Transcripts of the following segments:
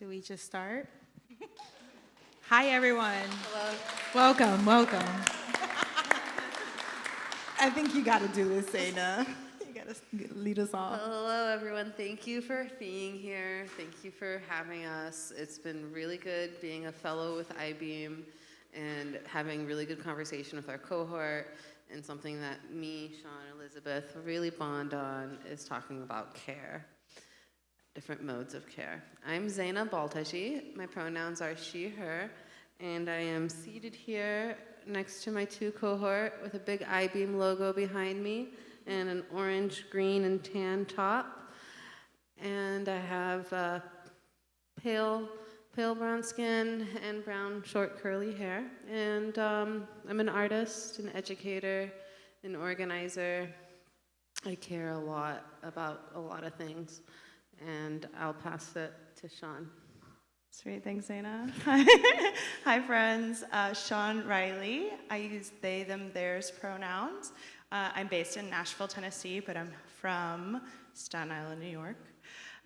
Should we just start? Hi, everyone. Hello. Welcome, welcome. I think you got to do this, Zeina. You got to lead us off. Hello, everyone. Thank you for being here. Thank you for having us. It's been really good being a fellow with I-Beam and having really good conversation with our cohort. And something that me, Shawn, and Elizabeth really bond on is talking about care, different modes of care. I'm Zeina Baltagi. My pronouns are she, her, and I am seated here next to my two cohort with a big I-Beam logo behind me and an orange, green, and tan top. And I have pale brown skin and brown, short, curly hair. And I'm an artist, an educator, an organizer. I care a lot about a lot of things. And I'll pass it to Shawn. Sweet, thanks, Zeina. Hi, friends. Shawn Reilly. I use they, them, theirs pronouns. I'm based in Nashville, Tennessee, but I'm from Staten Island, New York.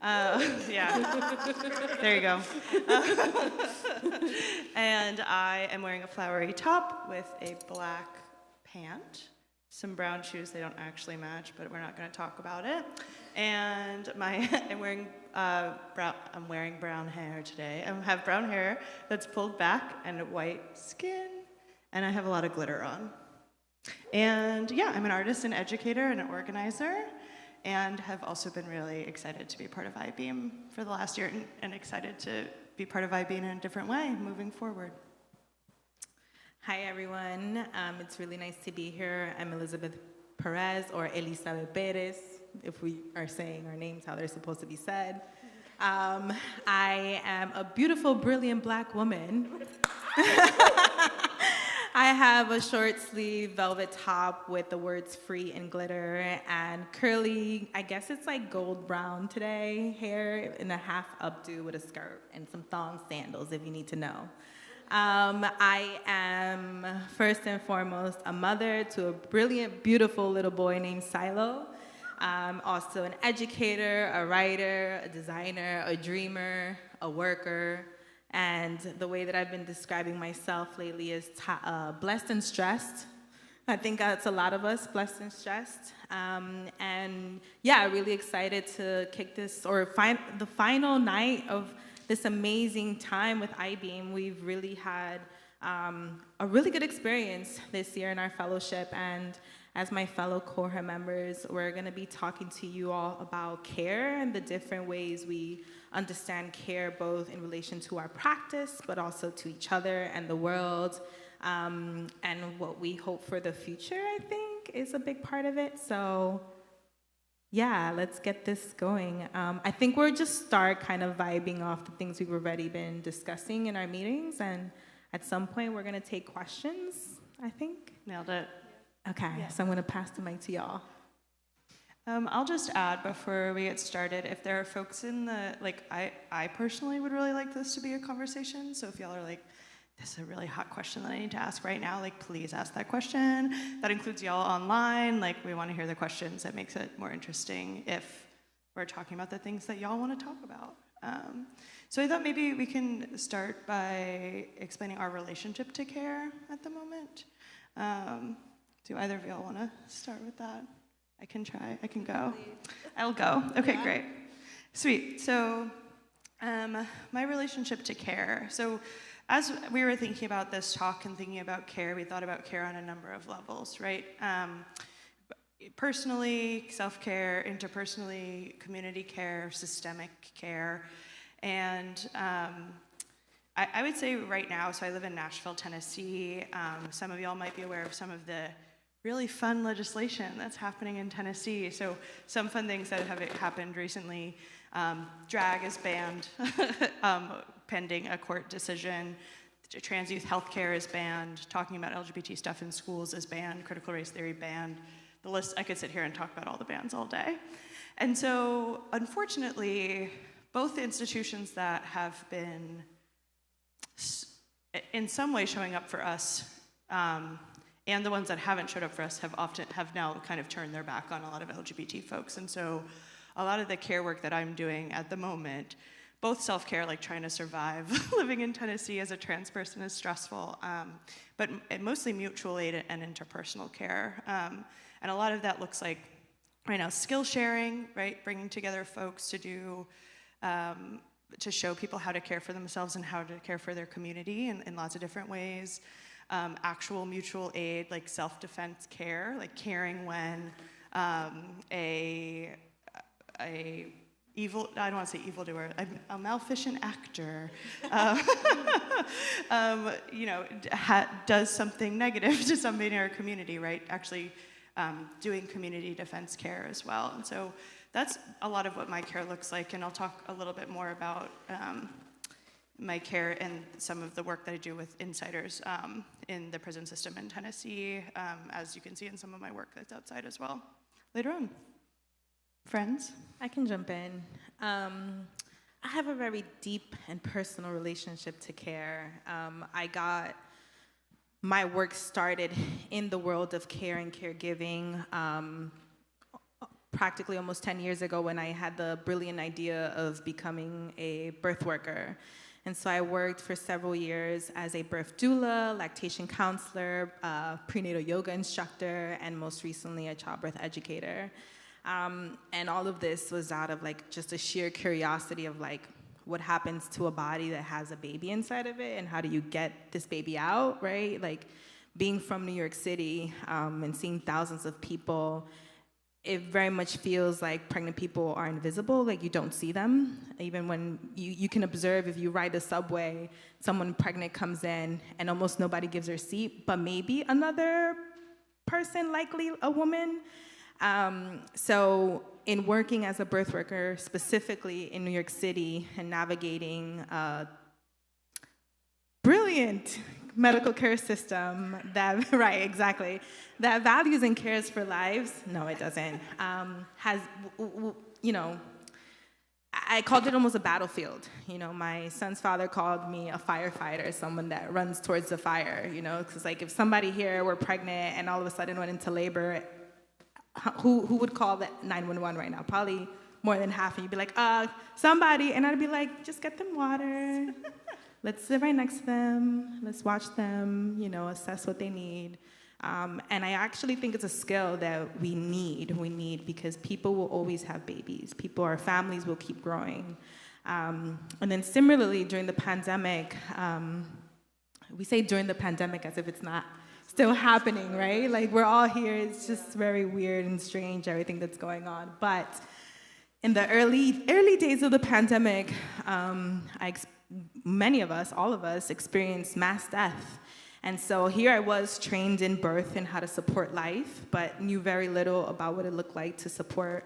Yeah, there you go. And I am wearing a flowery top with a black pant, some brown shoes. They don't actually match, but we're not going to talk about it. And I'm wearing brown hair today. I have brown hair that's pulled back and white skin, and I have a lot of glitter on. And yeah, I'm an artist, an educator, and an organizer, and have also been really excited to be part of I-Beam for the last year, and excited to be part of I-Beam in a different way moving forward. Hi, everyone. It's really nice to be here. I'm Elizabeth Perez, or Elizabeth Perez, if we are saying our names how they're supposed to be said. I am a beautiful, brilliant black woman. I have a short sleeve velvet top with the words free in glitter and curly, I guess it's like gold brown today, hair in a half updo with a skirt and some thong sandals if you need to know. I am first and foremost a mother to a brilliant, beautiful little boy named Silo. I'm also an educator, a writer, a designer, a dreamer, a worker. And the way that I've been describing myself lately is blessed and stressed. I think that's a lot of us, blessed and stressed. And yeah, really excited to kick this, or the final night of this amazing time with I-Beam. We've really had a really good experience this year in our fellowship. And as my fellow cohort members, we're going to be talking to you all about care and the different ways we understand care, both in relation to our practice, but also to each other and the world, and what we hope for the future, I think, is a big part of it. So yeah, let's get this going. I think we'll just start kind of vibing off the things we've already been discussing in our meetings, and at some point we're going to take questions, I think. Nailed it. Okay, yeah. So I'm going to pass the mic to y'all. I'll just add before we get started, if there are folks in the, I personally would really like this to be a conversation, so if y'all are like, this is a really hot question that I need to ask right now, please ask that question. That includes y'all online, we want to hear the questions. That makes it more interesting if we're talking about the things that y'all want to talk about. So I thought maybe we can start by explaining our relationship to care at the moment. Do either of y'all want to start with that? I can try. I can go. I'll go. Okay, yeah. Great. Sweet. So my relationship to care. So as we were thinking about this talk and thinking about care, we thought about care on a number of levels, right? Personally, self-care, interpersonally, community care, systemic care. And I would say right now, so I live in Nashville, Tennessee. Some of y'all might be aware of some of the really fun legislation that's happening in Tennessee. So some fun things that have happened recently. Drag is banned, pending a court decision. Trans youth healthcare is banned. Talking about LGBT stuff in schools is banned. Critical race theory banned. The list, I could sit here and talk about all the bans all day. And so, unfortunately, both the institutions that have been in some way showing up for us, and the ones that haven't showed up for us have now kind of turned their back on a lot of LGBT folks. And so a lot of the care work that I'm doing at the moment both self-care, like trying to survive living in Tennessee as a trans person is stressful, but mostly mutual aid and interpersonal care. And a lot of that looks like, right now, skill sharing, right? Bringing together folks to do, to show people how to care for themselves and how to care for their community in lots of different ways. Actual mutual aid, like self-defense care, like caring when I don't want to say evildoer, a malefacient actor, does something negative to somebody in our community, right? Actually doing community defense care as well. And so that's a lot of what my care looks like, and I'll talk a little bit more about my care and some of the work that I do with insiders in the prison system in Tennessee, as you can see in some of my work that's outside as well, later on. Friends? I can jump in. I have a very deep and personal relationship to care. I got my work started in the world of care and caregiving practically almost 10 years ago when I had the brilliant idea of becoming a birth worker. And so I worked for several years as a birth doula, lactation counselor, prenatal yoga instructor, and most recently a childbirth educator. And all of this was out of like just a sheer curiosity of like what happens to a body that has a baby inside of it and how do you get this baby out, right? Like being from New York City and seeing thousands of people, it very much feels like pregnant people are invisible, like you don't see them. Even when you can observe if you ride the subway, someone pregnant comes in and almost nobody gives her a seat, but maybe another person, likely a woman. So in working as a birth worker, specifically in New York City and navigating a brilliant medical care system that, right, exactly, that values and cares for lives, no, it doesn't, has, I called it almost a battlefield. My son's father called me a firefighter, someone that runs towards the fire, because like if somebody here were pregnant and all of a sudden went into labor, who would call that 911 right now? Probably more than half, and you'd be like, somebody, and I'd be like, just get them water. Let's sit right next to them. Let's watch them, assess what they need. And I actually think it's a skill that we need because people will always have babies. Our families will keep growing. And then similarly, during the pandemic, we say during the pandemic as if it's not still happening, right? Like we're all here, it's just very weird and strange, everything that's going on. But in the early days of the pandemic, many of us, all of us, experienced mass death. And so here I was trained in birth and how to support life, but knew very little about what it looked like to support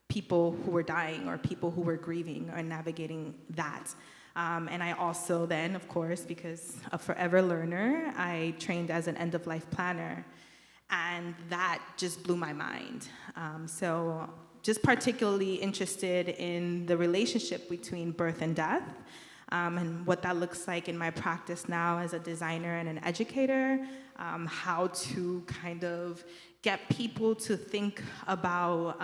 people who were dying or people who were grieving or navigating that. And I also then, of course, because a forever learner, I trained as an end-of-life planner. And that just blew my mind. So just particularly interested in the relationship between birth and death, and what that looks like in my practice now as a designer and an educator, how to kind of get people to think about,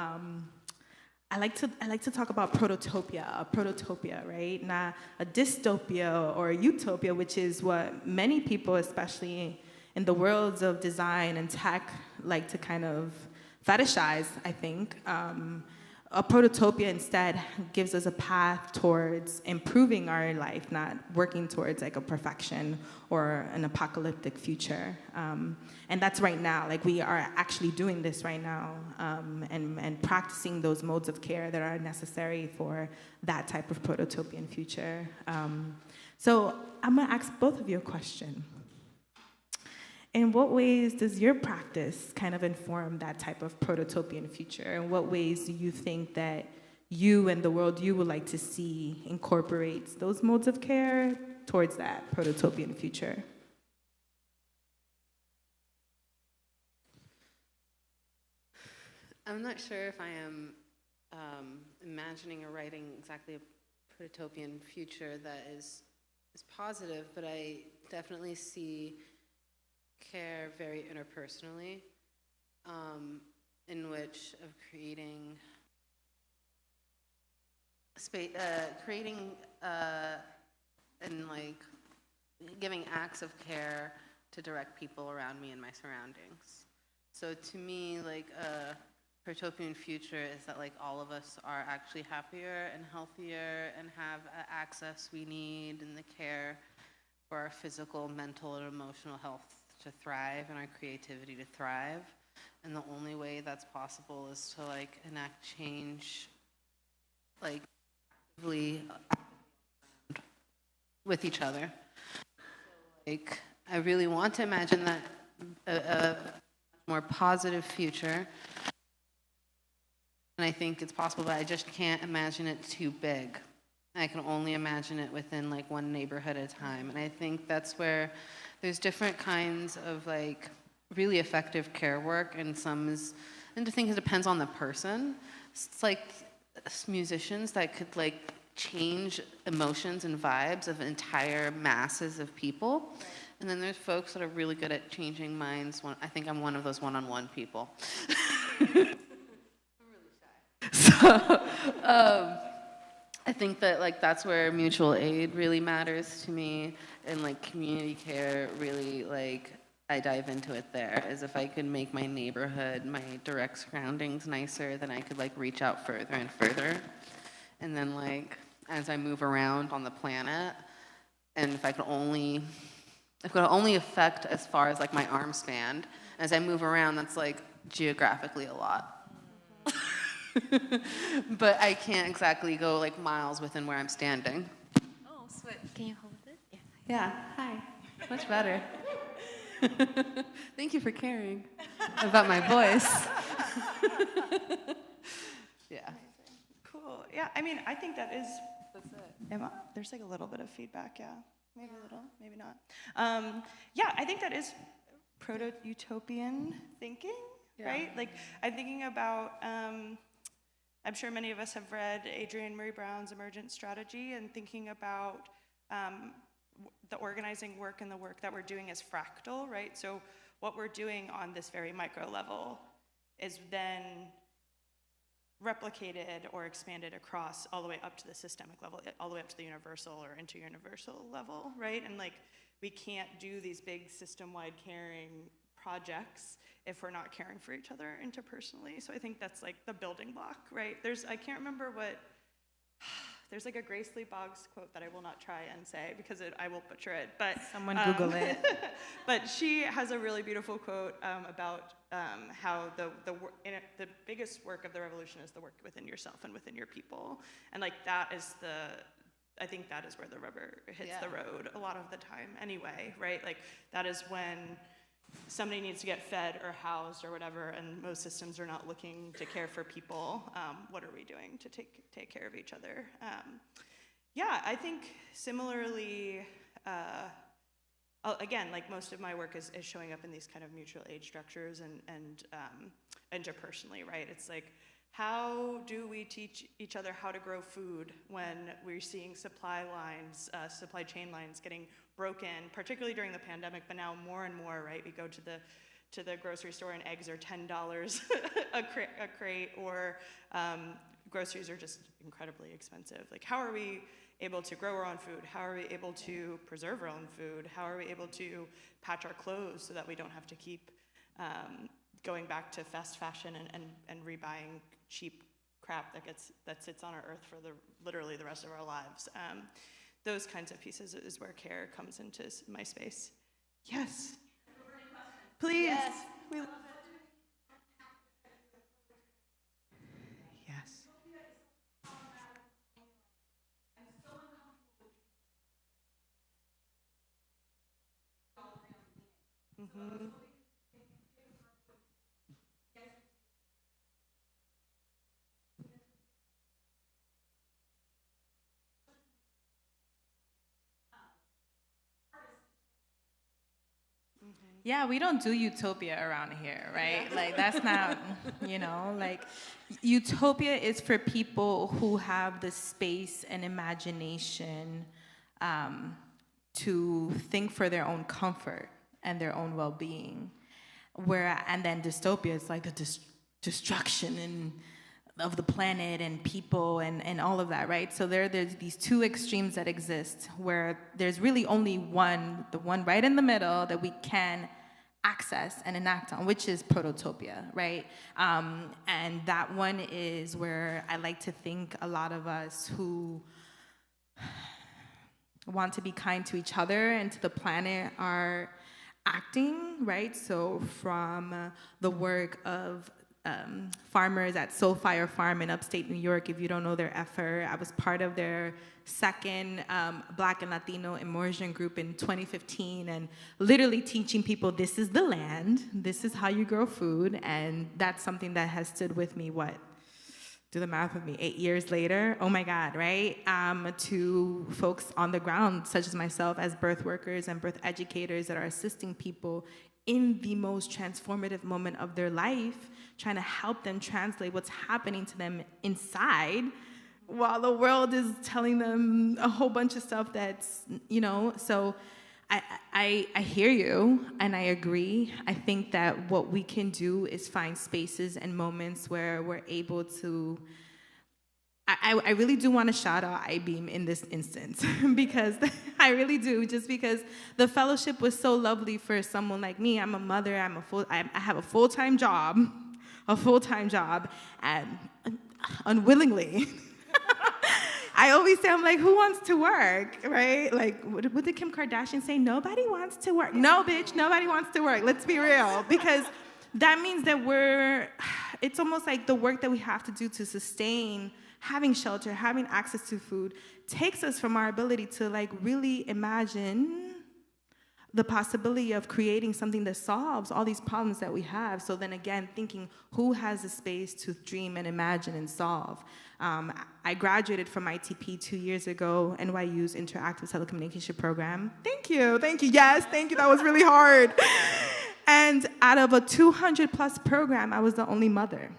I like to talk about prototopia, right? Not a dystopia or a utopia, which is what many people, especially in the worlds of design and tech, like to kind of fetishize, I think. A prototopia instead gives us a path towards improving our life, not working towards like a perfection or an apocalyptic future. And that's right now, like we are actually doing this right now and practicing those modes of care that are necessary for that type of prototopian future. So I'm gonna ask both of you a question. In what ways does your practice kind of inform that type of prototopian future? In what ways do you think that you and the world you would like to see incorporates those modes of care towards that prototopian future? I'm not sure if I am imagining or writing exactly a prototopian future that is positive, but I definitely see care very interpersonally, in which of creating creating and like giving acts of care to direct people around me and my surroundings. So to me, like a utopian future is that like all of us are actually happier and healthier and have access we need and the care for our physical, mental, and emotional health to thrive and our creativity to thrive. And the only way that's possible is to like enact change, like actively with each other. Like I really want to imagine that a more positive future, and I think it's possible, but I just can't imagine it too big. I can only imagine it within like one neighborhood at a time. And I think that's where there's different kinds of like really effective care work, and and I think it depends on the person. It's like musicians that could like change emotions and vibes of entire masses of people. Right. And then there's folks that are really good at changing minds. I think I'm one of those one-on-one people. I'm really shy. So, I think that like that's where mutual aid really matters to me, and like community care really like I dive into it there. As if I could make my neighborhood, my direct surroundings nicer, then I could like reach out further and further. And then like as I move around on the planet, and if I could only affect as far as like my arm span, as I move around, that's like geographically a lot. But I can't exactly go like miles within where I'm standing. Oh, sweet. Can you hold it? Yeah, hi. Much better. Thank you for caring about my voice. Yeah. Cool. Yeah, I mean, I think that is... That's it. There's like a little bit of feedback, yeah. Maybe a little, maybe not. Yeah, I think that is proto-utopian thinking, right? Like, I'm thinking about... I'm sure many of us have read Adrienne Maree Brown's Emergent Strategy, and thinking about the organizing work and the work that we're doing as fractal, right? So what we're doing on this very micro level is then replicated or expanded across all the way up to the systemic level, all the way up to the universal or inter-universal level, right? And like, we can't do these big system-wide caring projects if we're not caring for each other interpersonally. So I think that's like the building block, right? I can't remember what, there's like a Grace Lee Boggs quote that I will not try and say because I will butcher it, but. Someone Google it. But she has a really beautiful quote about how the biggest work of the revolution is the work within yourself and within your people. And like that is I think that is where the rubber hits the road a lot of the time anyway, right? Like that is when somebody needs to get fed or housed or whatever, and most systems are not looking to care for people. What are we doing to take care of each other? Yeah, I think similarly, again, like most of my work is showing up in these kind of mutual aid structures and interpersonally, right? It's like, how do we teach each other how to grow food when we're seeing supply chain lines getting broken, particularly during the pandemic, but now more and more, right? We go to the grocery store and eggs are $10 a crate, or groceries are just incredibly expensive. Like, how are we able to grow our own food? How are we able to preserve our own food? How are we able to patch our clothes so that we don't have to keep going back to fast fashion and rebuying cheap crap that sits on our earth for literally the rest of our lives? Those kinds of pieces is where care comes into my space. Yes. Please. Yes. Yes. Mm-hmm. Yeah, we don't do utopia around here, right? Yeah. Like, that's not, like, utopia is for people who have the space and imagination to think for their own comfort and their own well-being. And then dystopia is like the destruction and of the planet and people and all of that, right? So there's these two extremes that exist where there's really only one, the one right in the middle that we can access and enact on, which is prototopia, right? And that one is where I like to think a lot of us who want to be kind to each other and to the planet are acting, right? So from the work of farmers at Soulfire Farm in upstate New York. If you don't know their effort, I was part of their second Black and Latino immersion group in 2015, and literally teaching people this is the land, this is how you grow food, and that's something that has stood with me, do the math with me, 8 years later, oh my God, right? To folks on the ground, such as myself, as birth workers and birth educators that are assisting people in the most transformative moment of their life, trying to help them translate what's happening to them inside while the world is telling them a whole bunch of stuff that's, so I hear you and I agree. I think that what we can do is find spaces and moments where we're able to, I really do want to shout out I-Beam in this instance because I really do, just because the fellowship was so lovely for someone like me. I'm a mother, I have a full-time job, and unwillingly, I always say, I'm like, who wants to work, right? Like, what did Kim Kardashian say? Nobody wants to work. No, bitch, nobody wants to work. Let's be real, because that means that it's almost like the work that we have to do to sustain having shelter, having access to food, takes us from our ability to like really imagine the possibility of creating something that solves all these problems that we have. So then again, thinking who has the space to dream and imagine and solve. I graduated from ITP 2 years ago, NYU's Interactive Telecommunication Program. Thank you, yes, thank you, that was really hard. And out of a 200 plus program, I was the only mother.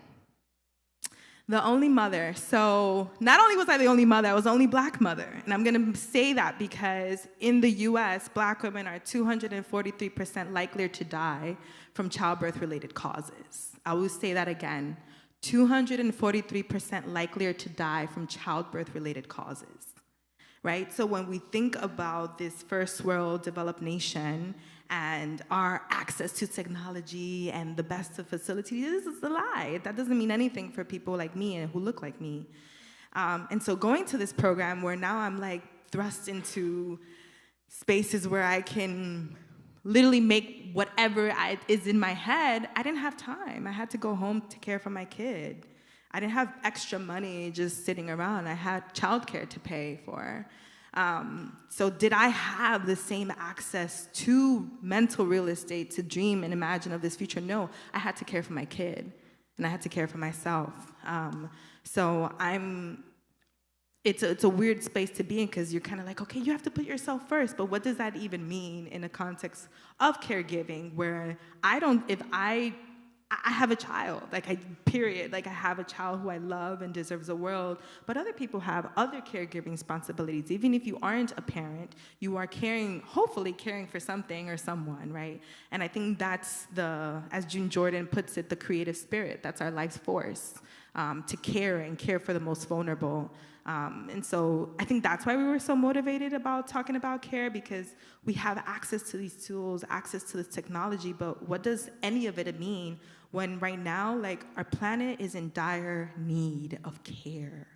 So not only was I the only mother, I was the only Black mother. And I'm going to say that because in the US, Black women are 243% likelier to die from childbirth-related causes. I will say that again, 243% likelier to die from childbirth-related causes, right? So when we think about this first world developed nation and our access to technology and the best of facilities, this is a lie. That doesn't mean anything for people like me and who look like me. And so going to this program where now I'm like thrust into spaces where I can literally make whatever is in my head, I didn't have time. I had to go home to care for my kid. I didn't have extra money just sitting around. I had childcare to pay for. So did I have the same access to mental real estate to dream and imagine of this future? No, I had to care for my kid and I had to care for myself. So it's a weird space to be in because you're kind of like, okay, you have to put yourself first, but what does that even mean in a context of caregiving where I have a child, like I have a child who I love and deserves a world, but other people have other caregiving responsibilities. Even if you aren't a parent, you are hopefully caring for something or someone, right? And I think that's as June Jordan puts it, the creative spirit. That's our life's force, to care for the most vulnerable. And so I think that's why we were so motivated about talking about care, because we have access to these tools, access to this technology, but what does any of it mean when right now, like, our planet is in dire need of care?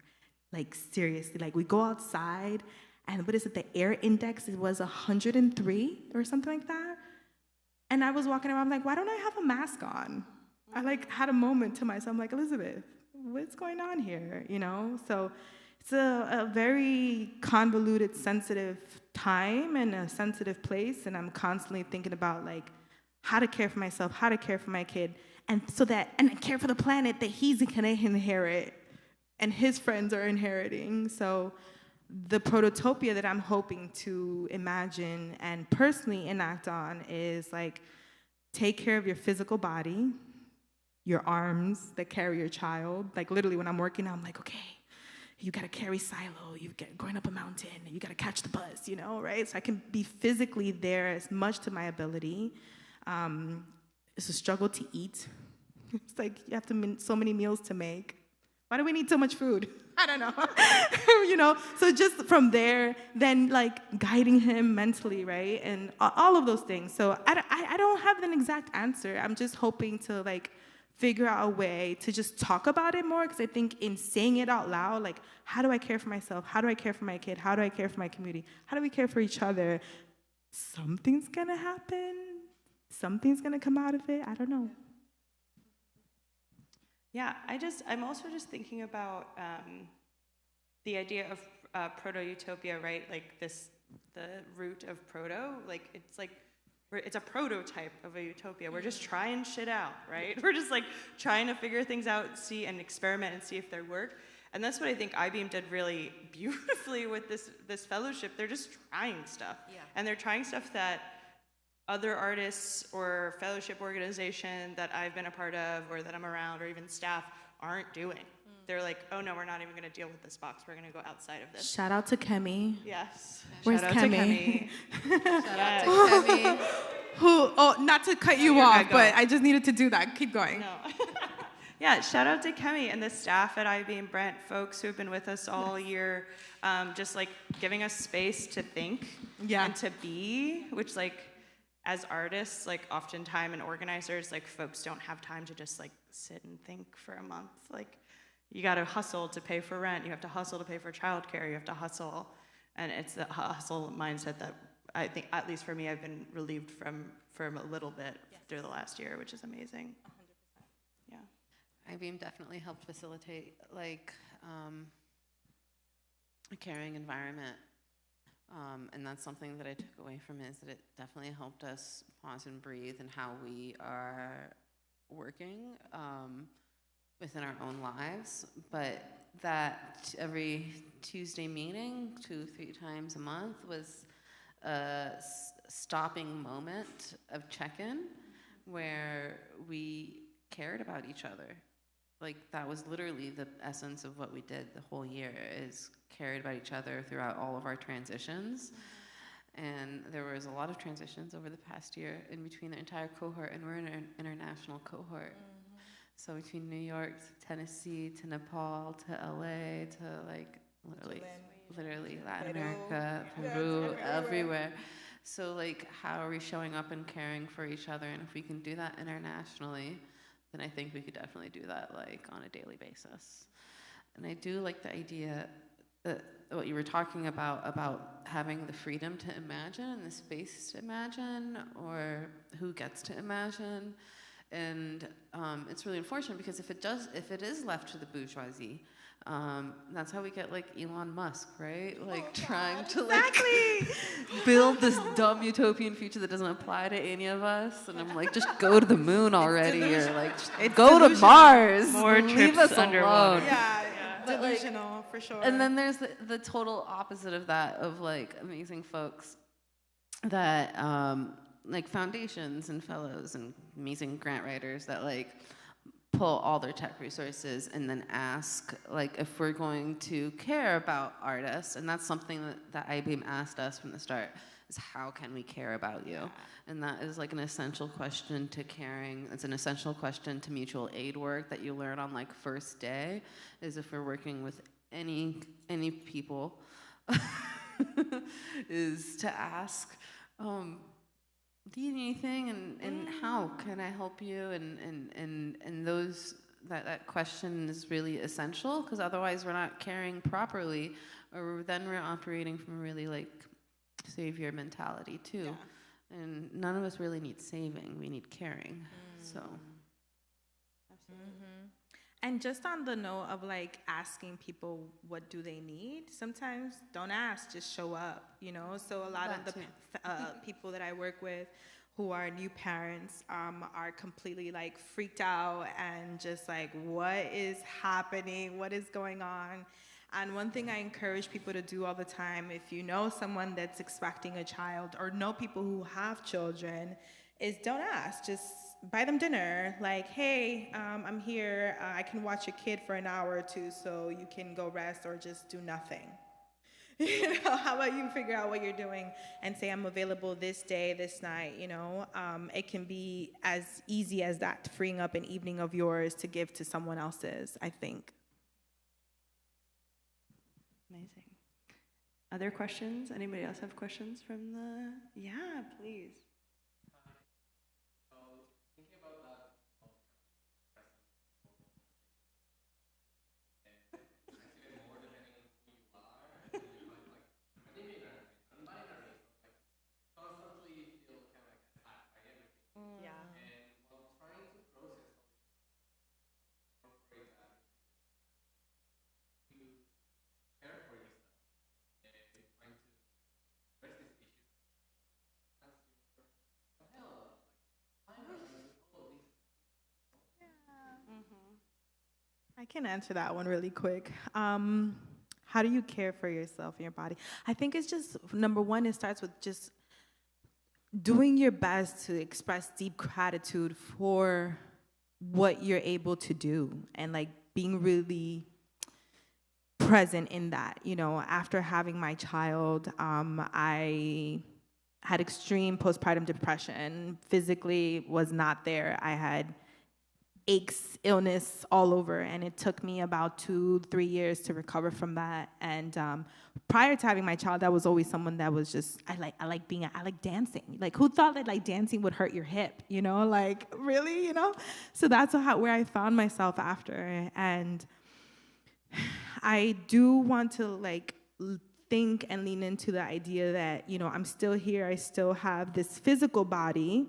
Like, seriously, like, we go outside and what is it, the air index, it was 103 or something like that. And I was walking around, I'm like, why don't I have a mask on? I like had a moment to myself, I'm like, Elizabeth, what's going on here, So it's a very convoluted, sensitive time and a sensitive place, and I'm constantly thinking about like how to care for myself, how to care for my kid, and care for the planet that he's gonna inherit and his friends are inheriting. So the prototopia that I'm hoping to imagine and personally enact on is like, take care of your physical body, your arms that carry your child. Like literally when I'm working out, I'm like, okay, you gotta carry silo, going up a mountain, you gotta catch the bus, right? So I can be physically there as much to my ability. It's a struggle to eat. It's like you have so many meals to make. Why do we need so much food? I don't know. So just from there, then like guiding him mentally, right? And all of those things. So I don't have an exact answer. I'm just hoping to like figure out a way to just talk about it more, because I think in saying it out loud, like, how do I care for myself? How do I care for my kid? How do I care for my community? How do we care for each other? Something's gonna happen. Something's gonna come out of it. I don't know. Yeah, I'm also just thinking about the idea of proto-utopia, right? Like the root of proto, like it's a prototype of a utopia. We're just trying shit out, right? We're just like trying to figure things out, see and experiment and see if they work. And that's what I think iBeam did really beautifully with this fellowship. They're just trying stuff. Yeah. And they're trying stuff that other artists or fellowship organization that I've been a part of or that I'm around or even staff aren't doing. They're like, oh no, we're not even gonna deal with this box. We're gonna go outside of this. Shout out to Kemi. Yes. Where's Shout out Kemi? to Kemi. Shout out to Kemi. Not to cut you off, but I just needed to do that. Keep going. No. Yeah, shout out to Kemi and the staff at iBeam, Brent, folks who have been with us all year, just like giving us space to think and to be, which like, as artists, like oftentimes and organizers, like folks don't have time to just like sit and think for a month. Like you gotta hustle to pay for rent. You have to hustle to pay for childcare. You have to hustle. And it's the hustle mindset that I think, at least for me, I've been relieved from a little bit through the last year, which is amazing. 100%. Yeah. iBeam definitely helped facilitate like a caring environment. And that's something that I took away from it, is that it definitely helped us pause and breathe in how we are working within our own lives. But that every Tuesday meeting, 2-3 times a month, was a stopping moment of check-in where we cared about each other. Like, that was literally the essence of what we did the whole year, is cared about each other throughout all of our transitions. And there was a lot of transitions over the past year in between the entire cohort, and we're an international cohort. So between New York to Tennessee to Nepal to LA to like literally Latin America, Peru, everywhere. So like, how are we showing up and caring for each other? And if we can do that internationally, then I think we could definitely do that like on a daily basis. And I do like the idea that what you were talking about having the freedom to imagine and the space to imagine, or who gets to imagine. And it's really unfortunate, because if it is left to the bourgeoisie, that's how we get like Elon Musk, right? Like trying to like build this dumb utopian future that doesn't apply to any of us. And I'm like, just go to the moon already, or like go to Mars. More leave trips us underwater. alone. Yeah. But, like, Delusional, for sure. And then there's the total opposite of that, of like amazing folks that like foundations and fellows and amazing grant writers that like pull all their tech resources and then ask like if we're going to care about artists. And that's something that iBeam asked us from the start, is how can we care about you? And that is like an essential question to caring. It's an essential question to mutual aid work that you learn on like first day, is if we're working with any people, is to ask, do you need anything, and how can I help you? And those that question is really essential, because otherwise we're not caring properly, or then we're operating from a really like savior mentality too. Yeah. And none of us really need saving, we need caring. So absolutely. And just on the note of like asking people what do they need, sometimes don't ask, just show up, you know. So a lot of the people that I work with who are new parents are completely like freaked out and just like, what is happening, what is going on? And one thing I encourage people to do all the time, if you know someone that's expecting a child or know people who have children, is don't ask. Just buy them dinner. Like, hey, I'm here. I can watch your kid for an hour or two so you can go rest, or just do nothing. You know, how about you figure out what you're doing and say, I'm available this day, this night, you know? It can be as easy as that, freeing up an evening of yours to give to someone else's, I think. Amazing. Other questions? Anybody else have questions from the? Yeah, please. I can answer that one really quick. How do you care for yourself and your body? I think it's just, number one, it starts with just doing your best to express deep gratitude for what you're able to do and like being really present in that. You know, after having my child, I had extreme postpartum depression. Physically was not there. I had aches, illness all over, and it took me about 2-3 years to recover from that. And prior to having my child, I was always someone that was just I like dancing. Like, who thought that like dancing would hurt your hip? You know, like really, you know. So that's where I found myself after, and I do want to like think and lean into the idea that, you know, I'm still here. I still have this physical body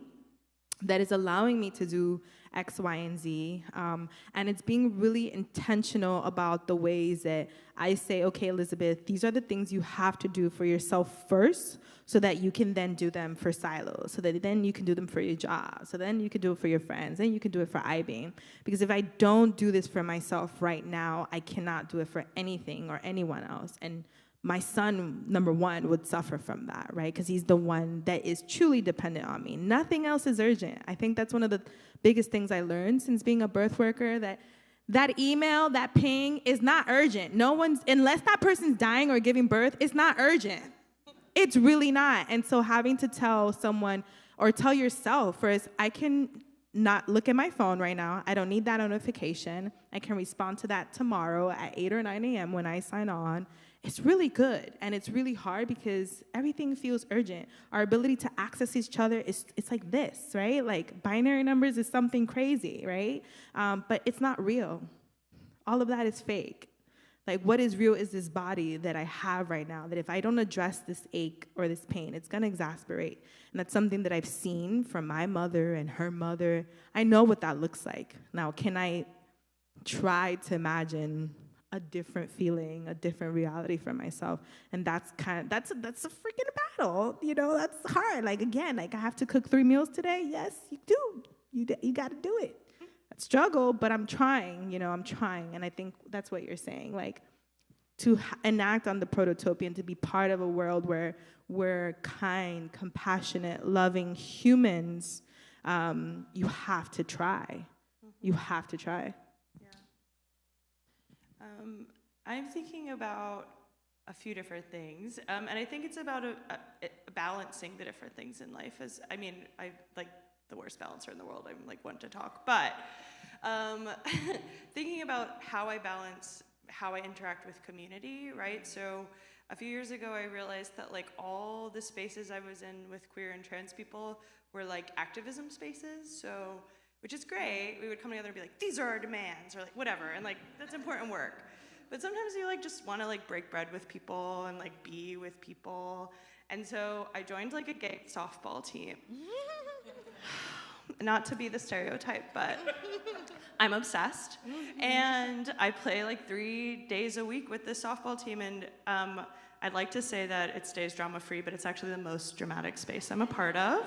that is allowing me to do X, Y, and Z. And it's being really intentional about the ways that I say, okay, Elizabeth, these are the things you have to do for yourself first so that you can then do them for silos, so that then you can do them for your job, so then you can do it for your friends, then you can do it for iBeam. Because if I don't do this for myself right now, I cannot do it for anything or anyone else. And my son, number one, would suffer from that, right? Because he's the one that is truly dependent on me. Nothing else is urgent. I think that's one of the biggest things I learned since being a birth worker, that email, that ping is not urgent. No one's, unless that person's dying or giving birth, it's not urgent. It's really not. And so having to tell someone or tell yourself first, I can not look at my phone right now. I don't need that notification. I can respond to that tomorrow at 8 or 9 a.m. when I sign on. It's really good, and it's really hard because everything feels urgent. Our ability to access each other it's like this, right? Like binary numbers is something crazy, right? But it's not real. All of that is fake. Like, what is real is this body that I have right now, that if I don't address this ache or this pain, it's going to exacerbate. And that's something that I've seen from my mother and her mother. I know what that looks like. Now, can I try to imagine a different feeling, a different reality for myself? And that's a freaking battle, you know. That's hard. Like, again, like I have to cook 3 meals today. Yes, you do. You got to do it. I struggle, but I'm trying. You know, I'm trying. And I think that's what you're saying. Like, to enact on the prototopian, to be part of a world where we're kind, compassionate, loving humans. You have to try. You have to try. I'm thinking about a few different things, and I think it's about balancing the different things in life. I'm like the worst balancer in the world. I'm like one to talk, but thinking about how I balance how I interact with community, right? So a few years ago, I realized that like all the spaces I was in with queer and trans people were like activism spaces. So, which is great. We would come together and be like, these are our demands, or like whatever, and like that's important work. But sometimes you like just want to like break bread with people and like be with people. And so I joined like a gay softball team. Not to be the stereotype, but I'm obsessed. And I play like 3 days a week with this softball team. And I'd like to say that it stays drama-free, but it's actually the most dramatic space I'm a part of.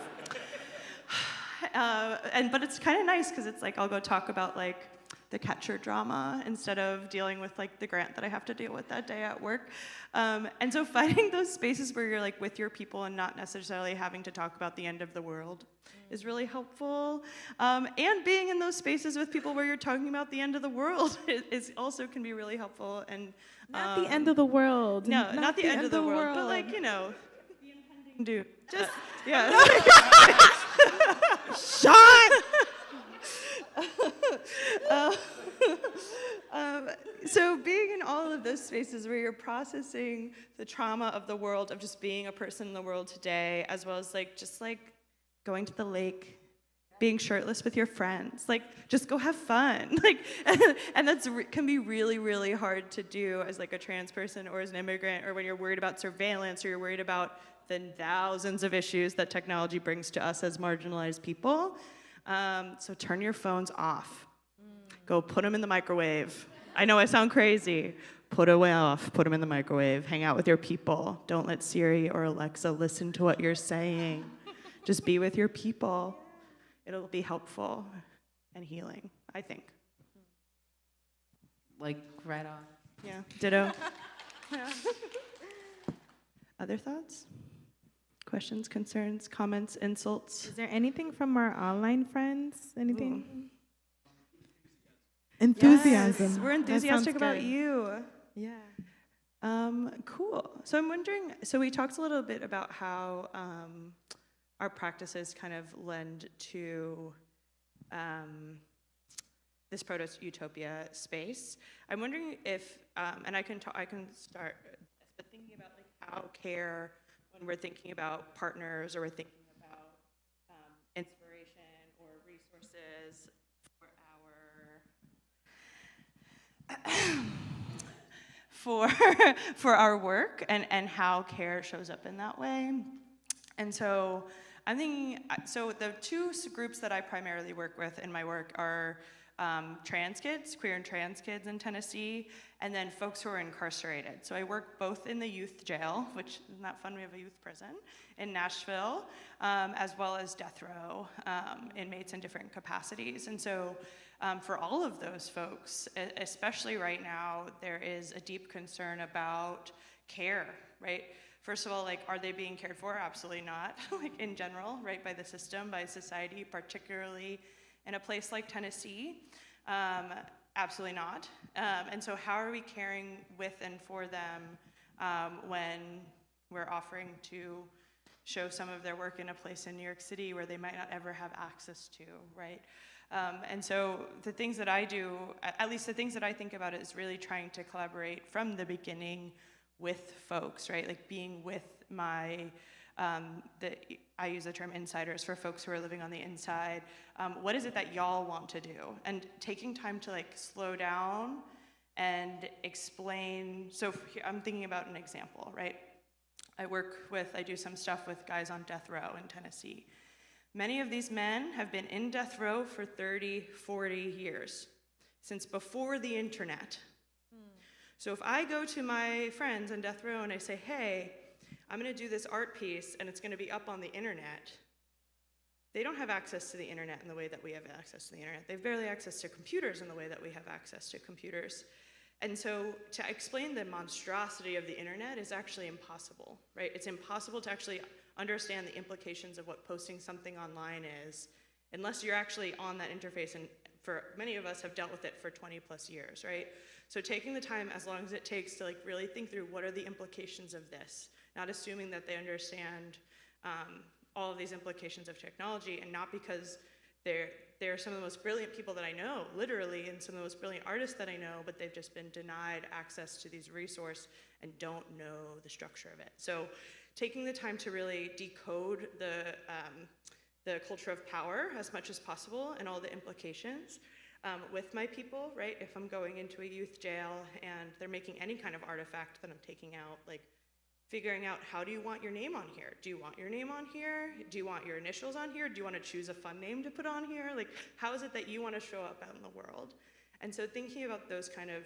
But it's kind of nice because it's like I'll go talk about like the catcher drama instead of dealing with like the grant that I have to deal with that day at work. And so finding those spaces where you're like with your people and not necessarily having to talk about the end of the world is really helpful. And being in those spaces with people where you're talking about the end of the world is also can be really helpful. And not the end of the world. No, not the end of the world, but like, you know, the impending doom. Just, yeah. Shawn! So being in all of of those spaces where you're processing the trauma of the world, of just being a person in the world today, as well as just going to the lake, being shirtless with your friends, just go have fun. And that's can be really, really hard to do as a trans person or as an immigrant, or when you're worried about surveillance, or you're worried about the thousands of issues that technology brings to us as marginalized people. So turn your phones off. Go put them in the microwave. I know I sound crazy. Put away off, put them in the microwave. Hang out with your people. Don't let Siri or Alexa listen to what you're saying. Just be with your people. It'll be helpful and healing, I think. Right on. Yeah, ditto. Yeah. Other thoughts? Questions, concerns, comments, insults? Is there anything from our online friends? Anything? Ooh. Enthusiasm. Yes, we're That enthusiastic sounds about good. you. Yeah. Cool. So I'm wondering, so we talked a little bit about how our practices kind of lend to this proto-utopia space. I'm wondering if, and I can start thinking about how care, when we're thinking about partners or we're thinking about inspiration or resources for our for our work, and how care shows up in that way. And so I'm thinking, so the two groups that I primarily work with in my work are trans kids, queer and trans kids in Tennessee, and then folks who are incarcerated. So I work both in the youth jail, which isn't that fun, we have a youth prison, in Nashville, as well as death row inmates in different capacities. And so for all of those folks, especially right now, there is a deep concern about care, right? First of all, are they being cared for? Absolutely not, in general, right, by the system, by society, particularly in a place like Tennessee. Absolutely not. And so how are we caring with and for them when we're offering to show some of their work in a place in New York City where they might not ever have access to, right? And so the things that I do, at least the things that I think about, is really trying to collaborate from the beginning with folks, right? Being with my, I use the term insiders for folks who are living on the inside. What is it that y'all want to do? And taking time to slow down and explain. So I'm thinking about an example, right? I do some stuff with guys on death row in Tennessee. Many of these men have been in death row for 30, 40 years, since before the internet. So if I go to my friends on death row and I say, hey, I'm gonna do this art piece and it's gonna be up on the internet, they don't have access to the internet in the way that we have access to the internet. They have barely access to computers in the way that we have access to computers. And so to explain the monstrosity of the internet is actually impossible, right? It's impossible to actually understand the implications of what posting something online is unless you're actually on that interface, and for many of us have dealt with it for 20 plus years, right? So taking the time, as long as it takes, to really think through what are the implications of this, not assuming that they understand all of these implications of technology, and not because they're some of the most brilliant people that I know, literally, and some of the most brilliant artists that I know, but they've just been denied access to these resources and don't know the structure of it. So taking the time to really decode the culture of power as much as possible and all the implications with my people, right? If I'm going into a youth jail and they're making any kind of artifact that I'm taking out, figuring out, how do you want your name on here? Do you want your name on here? Do you want your initials on here? Do you want to choose a fun name to put on here? How is it that you want to show up out in the world? And so thinking about those kind of,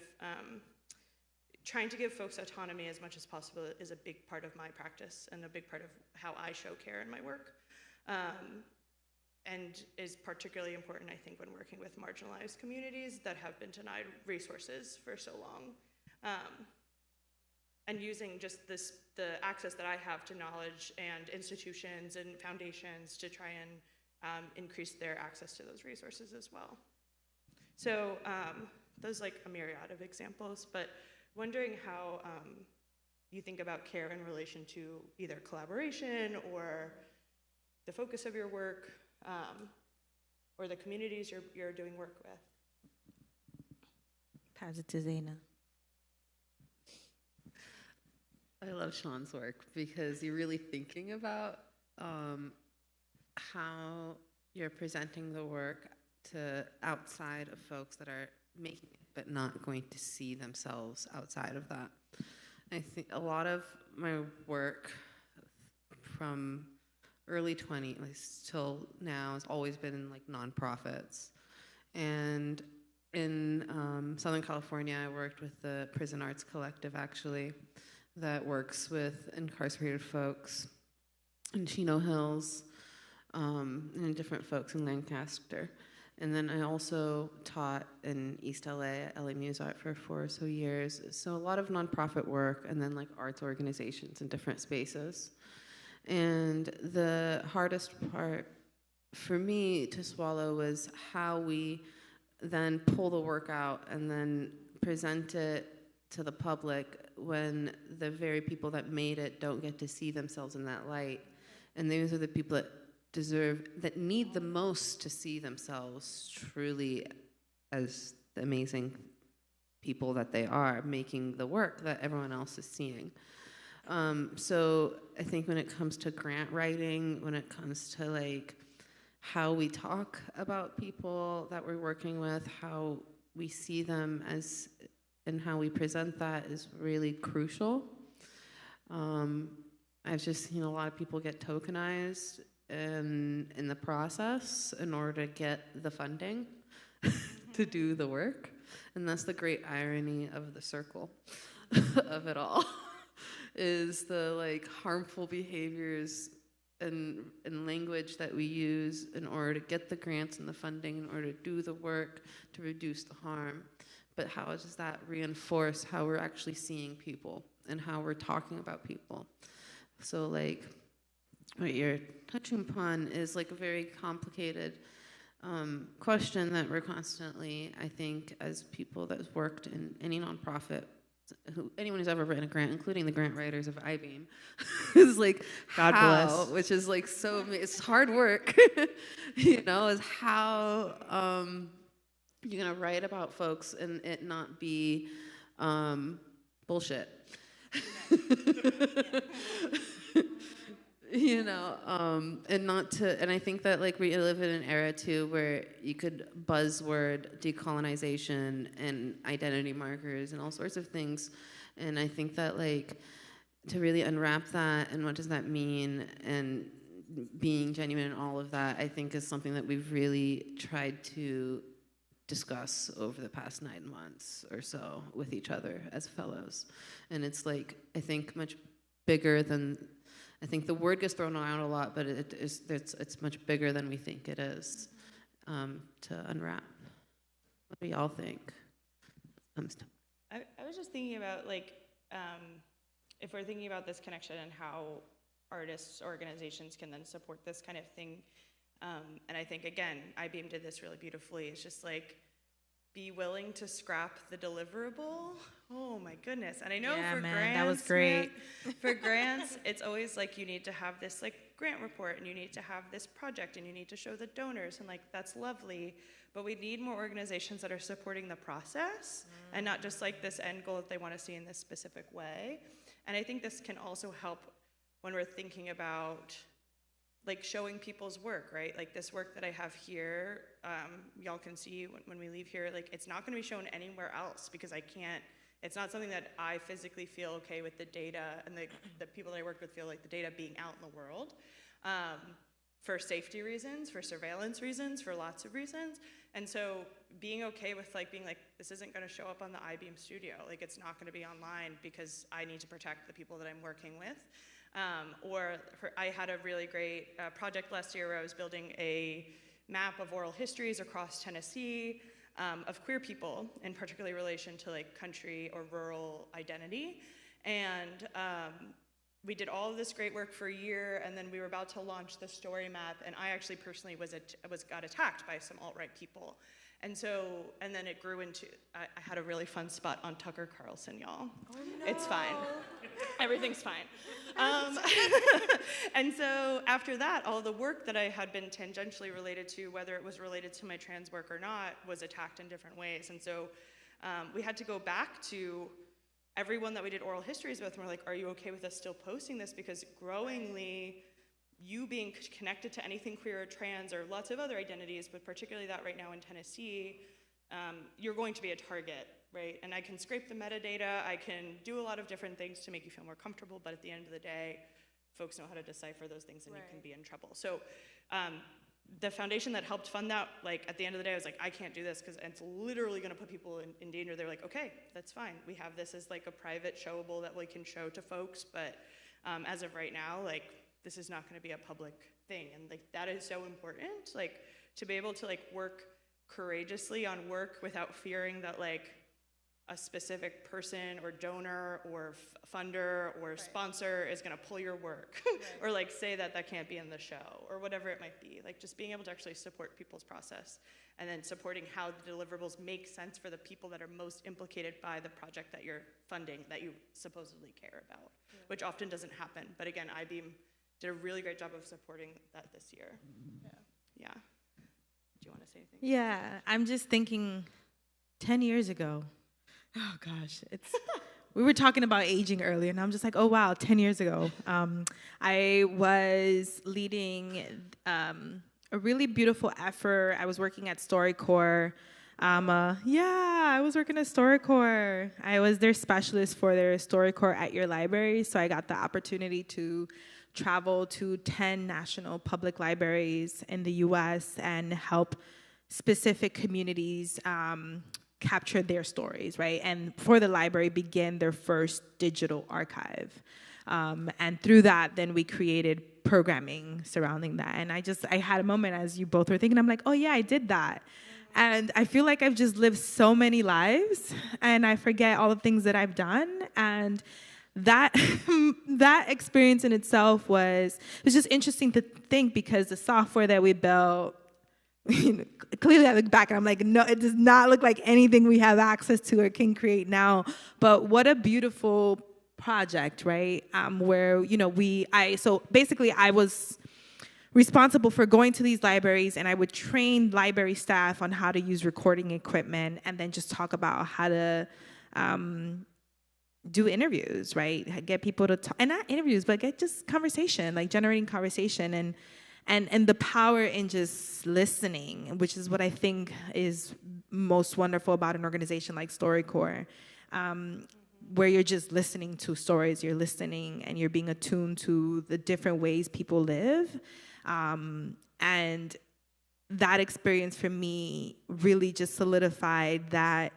trying to give folks autonomy as much as possible is a big part of my practice and a big part of how I show care in my work. And is particularly important, I think, when working with marginalized communities that have been denied resources for so long. And using just the access that I have to knowledge and institutions and foundations to try and increase their access to those resources as well. So those a myriad of examples, but wondering how you think about care in relation to either collaboration or the focus of your work, or the communities you're doing work with. Pass it to Zeina. I love Shawn's work because you're really thinking about how you're presenting the work to outside of folks that are making it, but not going to see themselves outside of that. I think a lot of my work from early 20s till now has always been in like nonprofits. And in Southern California, I worked with the Prison Arts Collective, actually, that works with incarcerated folks in Chino Hills and different folks in Lancaster. And then I also taught in East LA at LA Muse Art for 4 or so years. So a lot of nonprofit work and then like arts organizations in different spaces. And the hardest part for me to swallow was how we then pull the work out and then present it to the public when the very people that made it don't get to see themselves in that light. And those are the people that need the most to see themselves truly as the amazing people that they are, making the work that everyone else is seeing. So I think when it comes to grant writing, when it comes to like how we talk about people that we're working with, how we see them as, and how we present that is really crucial. I've just seen a lot of people get tokenized in the process in order to get the funding to do the work. And that's the great irony of the circle of it all, is the like harmful behaviors and language that we use in order to get the grants and the funding, in order to do the work, to reduce the harm. But how does that reinforce how we're actually seeing people and how we're talking about people? So like what you're touching upon is like a very complicated question that we're constantly, I think, as people that's worked in any nonprofit, anyone who's ever written a grant, including the grant writers of iBeam, is like, God how, bless. which is like so, it's hard work, you know, is how you're gonna write about folks and it not be bullshit. You know, and not to, and I think that like we live in an era too where you could buzzword decolonization and identity markers and all sorts of things, and I think that like to really unwrap that and what does that mean and being genuine and all of that, I think is something that we've really tried to discuss over the past 9 months or so with each other as fellows, and it's like I think much bigger than. I think the word gets thrown around a lot, but it's much bigger than we think it is to unwrap. What do y'all think? I was just thinking about like if we're thinking about this connection and how artists, organizations can then support this kind of thing. And I think again, iBeam did this really beautifully. It's just like be willing to scrap the deliverable. Oh my goodness. And I know for grants, that was great. For grants, it's always like you need to have this like grant report and you need to have this project and you need to show the donors and like that's lovely. But we need more organizations that are supporting the process and not just like this end goal that they want to see in this specific way. And I think this can also help when we're thinking about like showing people's work, right? Like this work that I have here, y'all can see when we leave here, like it's not gonna be shown anywhere else because I can't, it's not something that I physically feel okay with the data and the people that I work with feel like the data being out in the world for safety reasons, for surveillance reasons, for lots of reasons. And so being okay with like being like, this isn't gonna show up on the iBeam studio, like it's not gonna be online because I need to protect the people that I'm working with. I had a really great project last year where I was building a map of oral histories across Tennessee of queer people, in particular relation to like country or rural identity. And we did all of this great work for a year, and then we were about to launch the story map, and I actually personally got attacked by some alt-right people. And then it grew into, I had a really fun spot on Tucker Carlson, y'all. Oh, no. It's fine. Everything's fine. And so after that, all the work that I had been tangentially related to, whether it was related to my trans work or not, was attacked in different ways. And so we had to go back to everyone that we did oral histories with, and we're like, are you okay with us still posting this? Because growingly, you being connected to anything queer or trans or lots of other identities, but particularly that right now in Tennessee, you're going to be a target, right? And I can scrape the metadata, I can do a lot of different things to make you feel more comfortable, but at the end of the day, folks know how to decipher those things and you can be in trouble. So the foundation that helped fund that, like at the end of the day, I was like, I can't do this because it's literally gonna put people in danger. They're like, okay, that's fine. We have this as like a private showable that we can show to folks, but as of right now, like this is not gonna be a public thing. And like that is so important, like to be able to like work courageously on work without fearing that like a specific person or donor or funder or sponsor is gonna pull your work or like say that that can't be in the show or whatever it might be. Like just being able to actually support people's process and then supporting how the deliverables make sense for the people that are most implicated by the project that you're funding that you supposedly care about, which often doesn't happen. But again, IBEAM did a really great job of supporting that this year. Yeah. Do you wanna say anything? Yeah, I'm just thinking 10 years ago, oh gosh, we were talking about aging earlier, and I'm just like, oh wow, 10 years ago. I was leading a really beautiful effort. I was working at StoryCorps. I was working at StoryCorps. I was their specialist for their StoryCorps at your library, so I got the opportunity to travel to 10 national public libraries in the US and help specific communities capture their stories, right? And for the library, begin their first digital archive. And through that, then we created programming surrounding that. And I had a moment as you both were thinking, I'm like, oh yeah, I did that. And I feel like I've just lived so many lives and I forget all the things that I've done. And that that experience in itself was just interesting to think because the software that we built, clearly I look back and I'm like, no, it does not look like anything we have access to or can create now. But what a beautiful project, right? Where, so basically I was responsible for going to these libraries and I would train library staff on how to use recording equipment and then just talk about how to do interviews, right? Get people to talk, and not interviews, but get just conversation, like generating conversation and the power in just listening, which is what I think is most wonderful about an organization like StoryCorps, where you're just listening to stories, you're listening and you're being attuned to the different ways people live. And that experience for me really just solidified that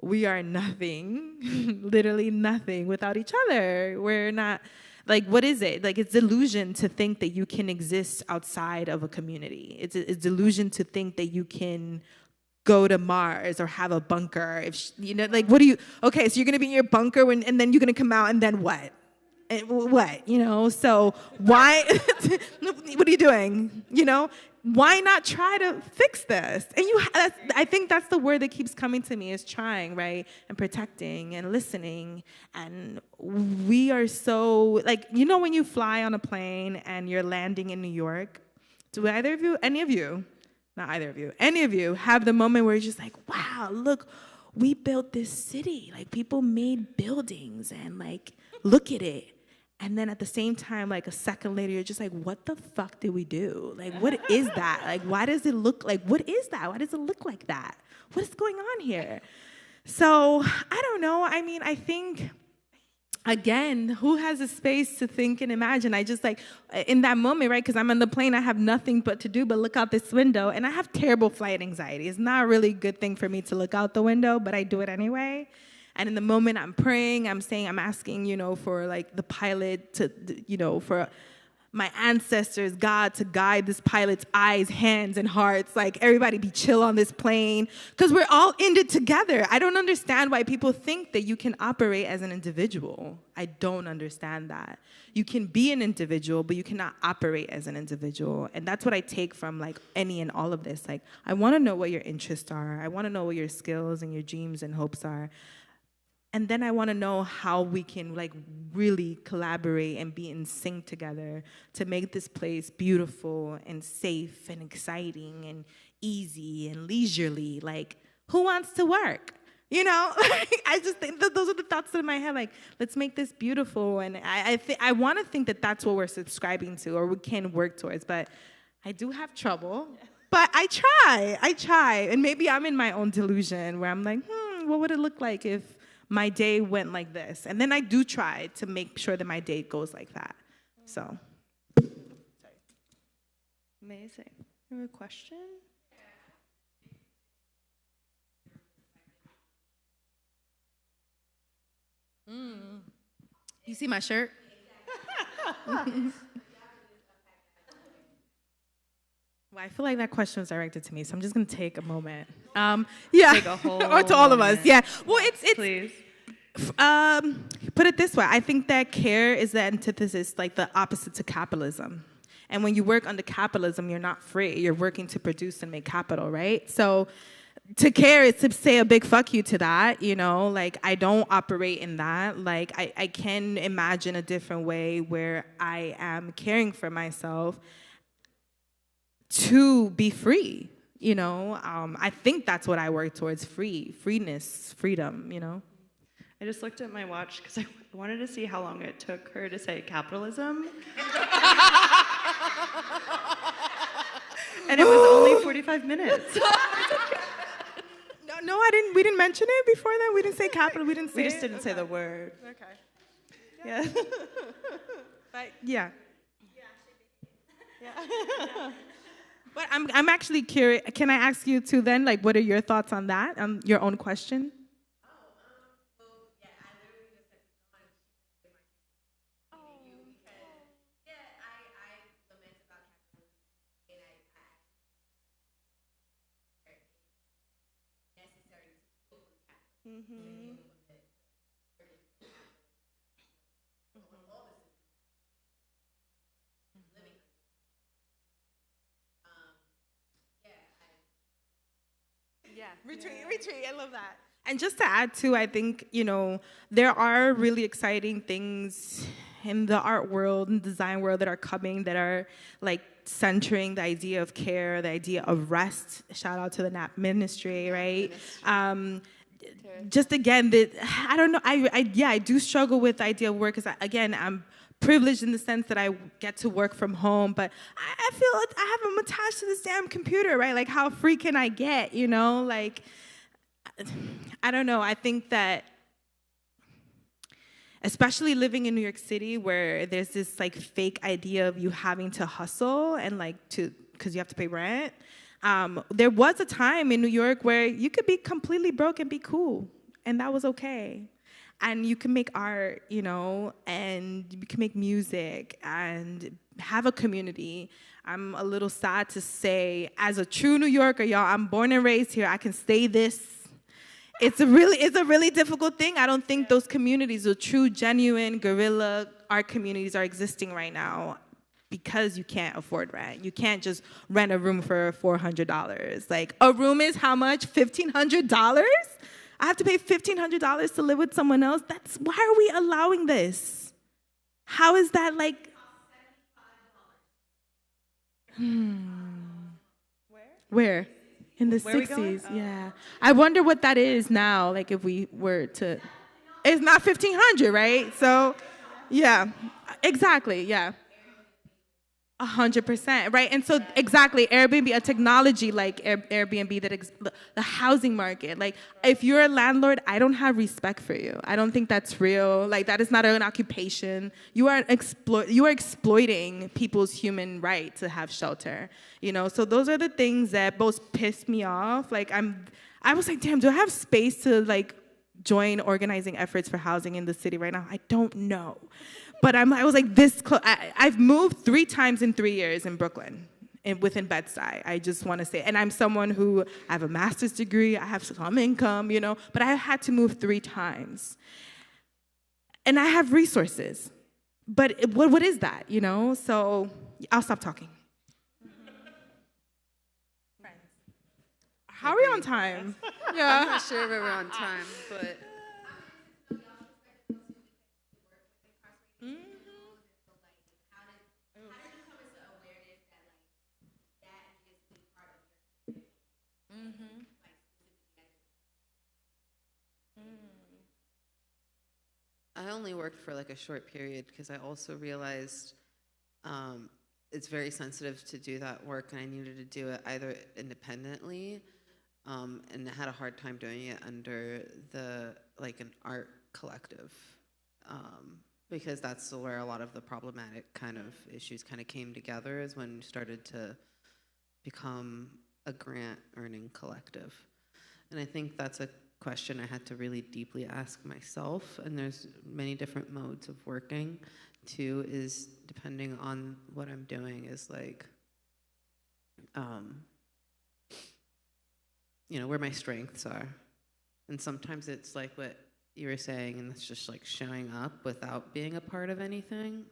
we are nothing, literally nothing without each other. We're not, like, what is it? Like, it's delusion to think that you can exist outside of a community. It's delusion to think that you can go to Mars or have a bunker. What do you, okay, so you're gonna be in your bunker and then you're gonna come out and then what? So why, what are you doing? Why not try to fix this? And I think that's the word that keeps coming to me is trying, right? And protecting and listening. And we are so, when you fly on a plane and you're landing in New York, do any of you have the moment where you're just like, wow, look, we built this city. Like, people made buildings and look at it. And then at the same time, a second later, you're just like, what the fuck did we do? What is that? Why does it look like, what is that? Why does it look like that? What is going on here? So, I don't know. I mean, I think, again, who has a space to think and imagine? I just in that moment, right? Because I'm on the plane, I have nothing but to do but look out this window. And I have terrible flight anxiety. It's not a really good thing for me to look out the window, but I do it anyway. And in the moment I'm praying, I'm asking, for the pilot to, for my ancestors, God, to guide this pilot's eyes, hands, and hearts. Everybody be chill on this plane. Because we're all in it together. I don't understand why people think that you can operate as an individual. I don't understand that. You can be an individual, but you cannot operate as an individual. And that's what I take from any and all of this. I want to know what your interests are. I want to know what your skills and your dreams and hopes are. And then I want to know how we can really collaborate and be in sync together to make this place beautiful and safe and exciting and easy and leisurely. Who wants to work? You know, I just think that those are the thoughts in my head. Like, let's make this beautiful, and I want to think that that's what we're subscribing to, or we can work towards. But I do have trouble. But I try, and maybe I'm in my own delusion where I'm like, what would it look like if my day went like this? And then I do try to make sure that my day goes like that. So, Amazing. You have a question? You see my shirt? Well, I feel like that question was directed to me, so I'm just gonna take a moment. Yeah, Take a whole or to all of us. moment. Yeah. Well, it's Please. put it this way. I think that care is the antithesis, like the opposite to capitalism. And when you work under capitalism, you're not free. You're working to produce and make capital, right? So to care is to say a big fuck you to that, you know? Like, I don't operate in that. Like, I can imagine a different way where I am caring for myself to be free, you know? I think that's what I work towards, freeness, freedom, you know? I just looked at my watch because I wanted to see how long it took her to say capitalism. And it was only 45 minutes. No, I didn't. We didn't mention it before that. We didn't say capital. We didn't say. We just didn't say the word. Okay. Yeah. But yeah. But I'm actually curious. Can I ask you too then? Like, what are your thoughts on that? Your own question. Retreat. I love that. And just to add to, I think, you know, there are really exciting things in the art world and design world that are coming that are like centering the idea of care, the idea of rest. Shout out to the NAP ministry, right? Just again, I don't know. I do struggle with the idea of work because again, I'm privileged in the sense that I get to work from home, but I feel like I'm attached to this damn computer, right? Like, how free can I get, you know? Like, I don't know. I think that, especially living in New York City, where there's this like fake idea of you having to hustle and like because you have to pay rent. There was a time in New York where you could be completely broke and be cool, and that was okay. And you can make art, you know, and you can make music and have a community. I'm a little sad to say, as a true New Yorker, y'all, I'm born and raised here. I can say this. It's a really difficult thing. I don't think those communities, the true, genuine, guerrilla art communities are existing right now because you can't afford rent. You can't just rent a room for $400. Like, a room is how much? $1,500? I have to pay $1,500 to live with someone else? Why are we allowing this? How is that like? Where? In the 60s, yeah. I wonder what that is now, like if we were to, it's not 1,500, right? So, yeah, exactly, yeah. 100%, right? And so, exactly, Airbnb, a technology like Airbnb, the housing market. Like, if you're a landlord, I don't have respect for you. I don't think that's real. Like, that is not an occupation. You are exploiting people's human right to have shelter. You know, so those are the things that both piss me off. Like, I was like, damn, do I have space to like join organizing efforts for housing in the city right now? I don't know. But I was like this close. I've moved 3 times in 3 years in Brooklyn, within Bed-Stuy. I just want to say, and I'm someone who, I have a master's degree, I have some income, you know, but I had to move 3 times. And I have resources. But what is that, you know? So I'll stop talking. How are we on time? Yeah. I'm not sure if we're on time, but... I only worked for like a short period because I also realized it's very sensitive to do that work, and I needed to do it either independently, and I had a hard time doing it under an art collective, because that's where a lot of the problematic kind of issues kind of came together, is when it started to become a grant earning collective. And I think that's a question I had to really deeply ask myself, and there's many different modes of working too, is depending on what I'm doing, is like where my strengths are. And sometimes it's like what you were saying, and it's just like showing up without being a part of anything.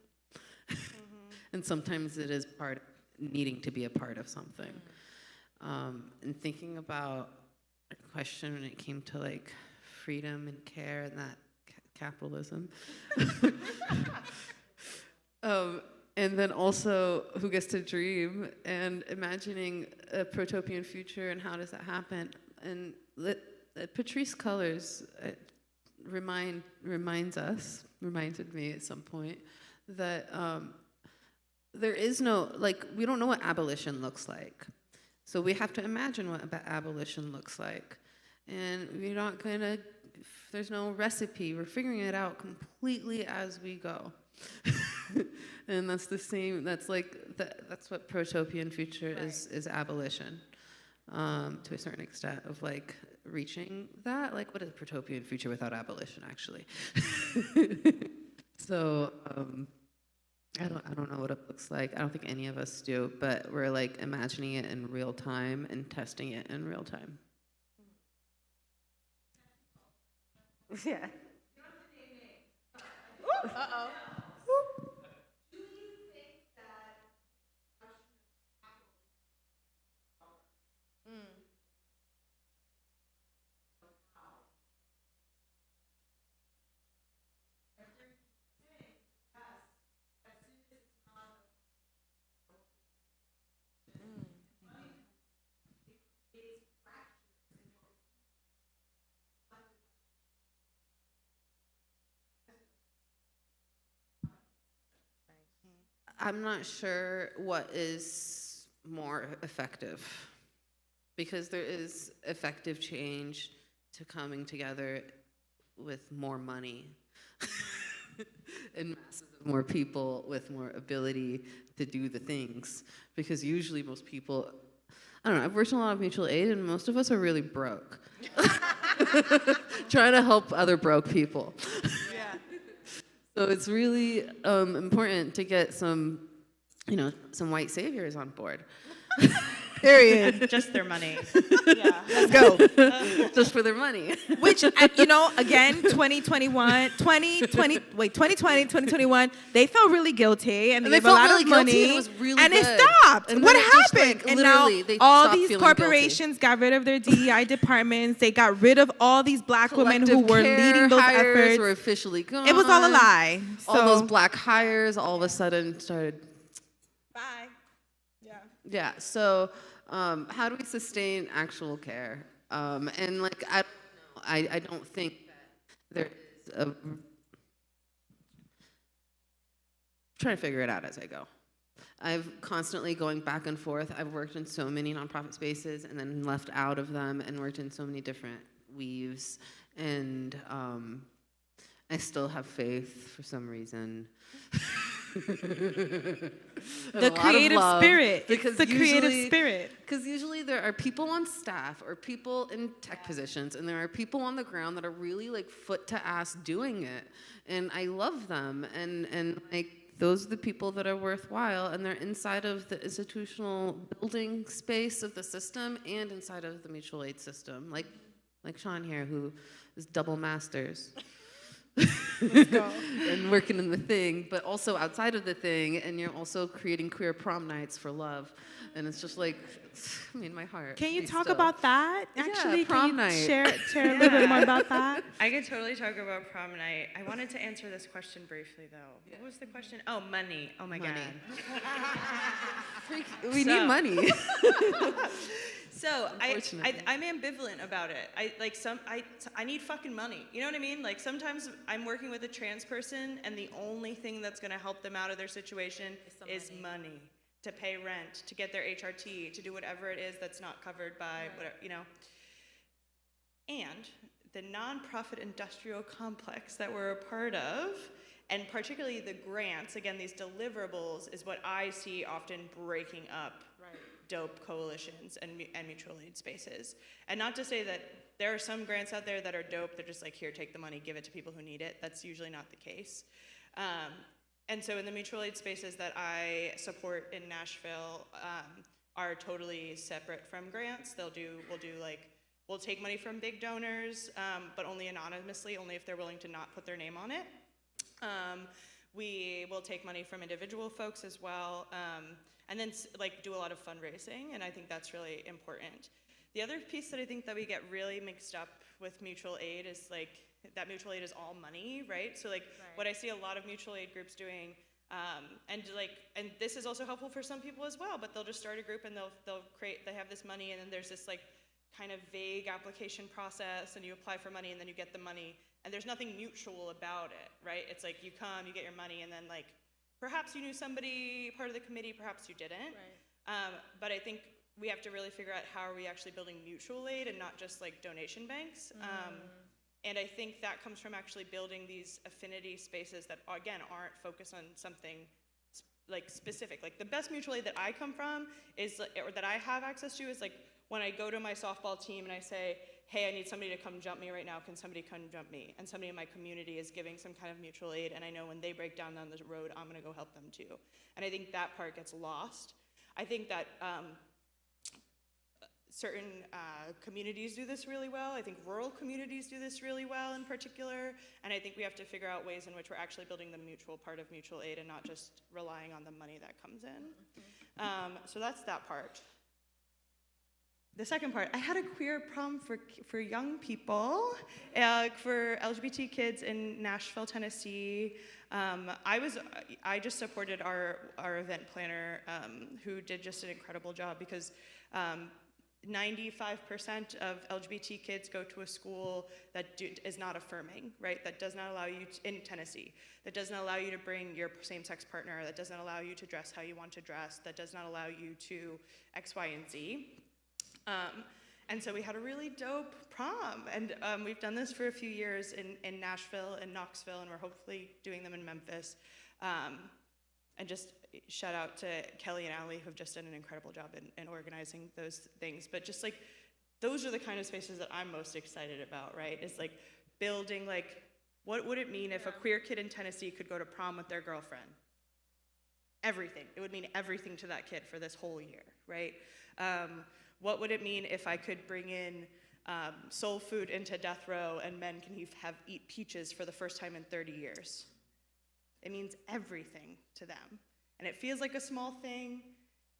And sometimes it is needing to be a part of something. And thinking about a question when it came to like freedom and care and that capitalism. And then also who gets to dream and imagining a protopian future, and how does that happen? And Patrice Cullors reminded me at some point that there is no, we don't know what abolition looks like. So we have to imagine what abolition looks like. And we're not gonna, there's no recipe. We're figuring it out completely as we go. And that's the same, that's what protopian future is abolition, to a certain extent, of like reaching that. Like, what is a protopian future without abolition, actually? So, I don't know what it looks like. I don't think any of us do, but we're like imagining it in real time and testing it in real time. Yeah. Uh-oh. Do you think that I'm not sure what is more effective, because there is effective change to coming together with more money and masses of more people with more ability to do the things. Because usually most people, I don't know, I've worked in a lot of mutual aid, and most of us are really broke. Trying to help other broke people. So it's really important to get some white saviors on board. Period. Just their money. Yeah, let's go. Just for their money. Which, again, 2021, they felt really guilty, and they gave a lot of money, and it was really and good. it stopped. And What then it just, happened? And literally, now they all stopped these feeling corporations got rid of their DEI departments. They got rid of all these black women who were leading those efforts. Were officially gone. It was all a lie. All those black hires all of a sudden started. Bye. Yeah. Yeah. So, how do we sustain actual care? And like, I don't think that there is a. Trying to figure it out as I go. I've constantly going back and forth. I've worked in so many nonprofit spaces and then left out of them, and worked in so many different weaves. And I still have faith for some reason. The creative spirit. Because the creative spirit. Because usually there are people on staff or people in tech positions, and there are people on the ground that are really like foot to ass doing it. And I love them. And like, those are the people that are worthwhile, and they're inside of the institutional building space of the system and inside of the mutual aid system. Like Shawn here, who is double masters. Let's go. And working in the thing, but also outside of the thing, and you're also creating queer prom nights for love. And it's just like, my heart. Can you talk about that? Actually, yeah, prom can you night. share a little bit more about that? I could totally talk about prom night. I wanted to answer this question briefly, though. Yeah. What was the question? Oh, money. Oh, my God. We need money. So I'm ambivalent about it. I need fucking money. You know what I mean? Like sometimes I'm working with a trans person, and the only thing that's going to help them out of their situation is money to pay rent, to get their HRT, to do whatever it is that's not covered by whatever, you know. And the nonprofit industrial complex that we're a part of, and particularly the grants, again, these deliverables, is what I see often breaking up dope coalitions and mutual aid spaces. And not to say that there are some grants out there that are dope, they're just like, here, take the money, give it to people who need it. That's usually not the case. And so in the mutual aid spaces that I support in Nashville are totally separate from grants. We'll take money from big donors, but only anonymously, only if they're willing to not put their name on it. We will take money from individual folks as well, and then like do a lot of fundraising, and I think that's really important. The other piece that I think that we get really mixed up with mutual aid is like that mutual aid is all money, right? So like what I see a lot of mutual aid groups doing, and this is also helpful for some people as well, but they'll just start a group and they have this money, and then there's this like kind of vague application process, and you apply for money and then you get the money, and there's nothing mutual about it, right? It's like you come, you get your money, and then like perhaps you knew somebody part of the committee, perhaps you didn't. But I think we have to really figure out how are we actually building mutual aid and not just like donation banks. And I think that comes from actually building these affinity spaces that, again, aren't focused on something like specific. Like the best mutual aid that I come from is, or that I have access to, is like when I go to my softball team and I say, hey, I need somebody to come jump me right now, can somebody come jump me? And somebody in my community is giving some kind of mutual aid, and I know when they break down the road, I'm gonna go help them too. And I think that part gets lost. I think that certain communities do this really well. I think rural communities do this really well in particular. And I think we have to figure out ways in which we're actually building the mutual part of mutual aid and not just relying on the money that comes in. So that's that part. The second part, I had a queer prom for young people, for LGBT kids in Nashville, Tennessee. I just supported our event planner, who did just an incredible job, because 95% of LGBT kids go to a school that is not affirming, right? That does not allow you in Tennessee. That doesn't allow you to bring your same-sex partner. That doesn't allow you to dress how you want to dress. That does not allow you to X, Y, and Z. And so we had a really dope prom, and we've done this for a few years in Nashville and Knoxville, and we're hopefully doing them in Memphis. And just shout out to Kelly and Allie, who've just done an incredible job in organizing those things. But just like, those are the kind of spaces that I'm most excited about, right? Is like building, like, what would it mean if a queer kid in Tennessee could go to prom with their girlfriend? Everything. It would mean everything to that kid for this whole year, right? What would it mean if I could bring in soul food into death row and men can eat peaches for the first time in 30 years? It means everything to them. And it feels like a small thing,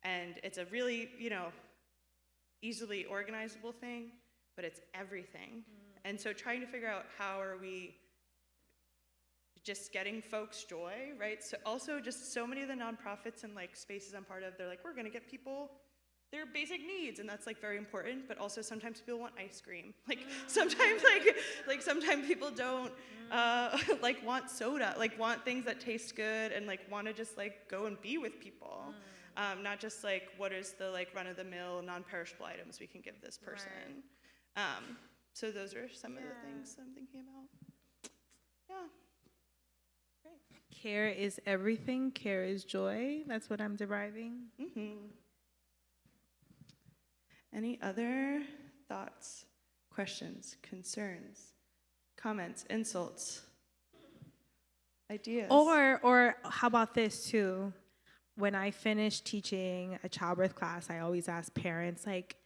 and it's a really, easily organizable thing, but it's everything. And so trying to figure out how are we just getting folks joy, right? So also just so many of the nonprofits and like spaces I'm part of, they're like, we're gonna get people their basic needs, and that's like very important, but also sometimes people want ice cream. Like sometimes like sometimes people don't like want soda, like want things that taste good and like want to just like go and be with people. Not just like what is the like run-of-the-mill non-perishable items we can give this person. Right. So those are some of the things I'm thinking about. Yeah. Great. Care is everything. Care is joy. That's what I'm deriving. Mm-hmm. Any other thoughts, questions, concerns, comments, insults, ideas? Or how about this too? When I finish teaching a childbirth class, I always ask parents, like,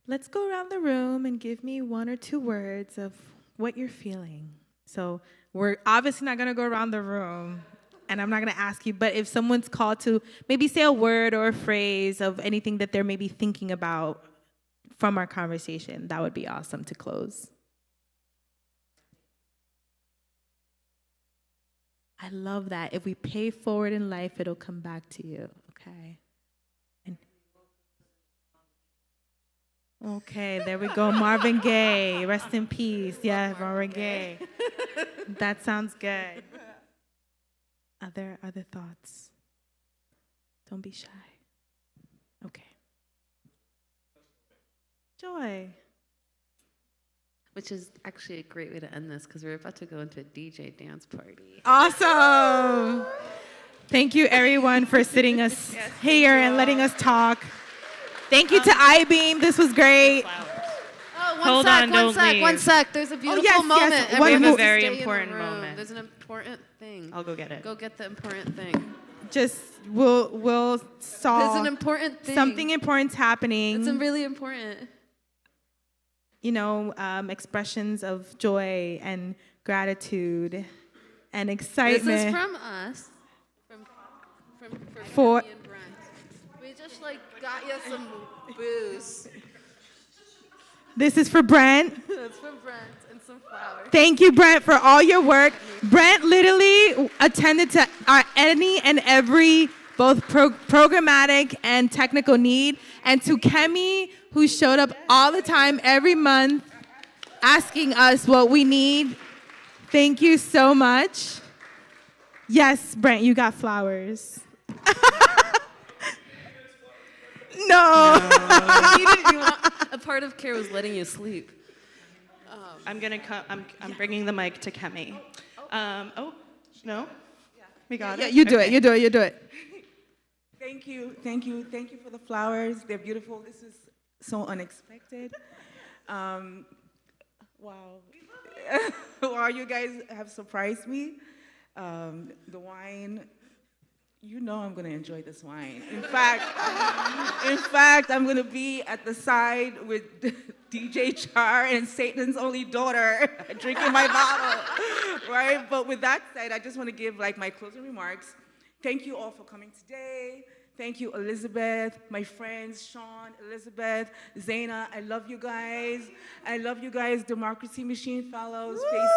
let's go around the room and give me 1 or 2 words of what you're feeling. So we're obviously not gonna go around the room, and I'm not gonna ask you, but if someone's called to maybe say a word or a phrase of anything that they're maybe thinking about from our conversation, that would be awesome to close. I love that. If we pay forward in life, it'll come back to you, okay? And Okay, there we go. Marvin Gaye, rest in peace. Yeah, Marvin Gaye. That sounds good. Other thoughts? Don't be shy. Okay. Joy. Which is actually a great way to end this because we're about to go into a DJ dance party. Awesome. Thank you, everyone, for sitting us here and letting us talk. Thank you to I-Beam. This was great. Oh, one sec. There's a beautiful moment. Yes. We have a Everyone very stay in the important room. moment. There's an important thing. I'll go get it. Go get the important thing. Just we'll solve. There's an important thing. Something important's happening. It's really important. You know, expressions of joy and gratitude and excitement. This is from us. For Kenny and Brent. We just got you some booze. This is for Brent. It's from Brent and some flowers. Thank you, Brent, for all your work. Brent literally attended to our any and every both programmatic and technical need. And to Kemi, who showed up all the time every month asking us what we need. Thank you so much. Yes, Brent, you got flowers. No. A part of care was letting you sleep. I'm bringing the mic to Kemi. No? We got it? Yeah, you do it. Thank you for the flowers. They're beautiful. This is so unexpected. Wow. Wow, you guys have surprised me. The wine, you know I'm gonna enjoy this wine. In fact, I'm gonna be at the side with DJ Char and Satan's only daughter drinking my bottle, right? But with that said, I just wanna give my closing remarks. Thank you all for coming today. Thank you, Elizabeth, my friends, Shawn, Elizabeth, Zeina. I love you guys. I love you guys, Democracy Machine Fellows, Phase 2, you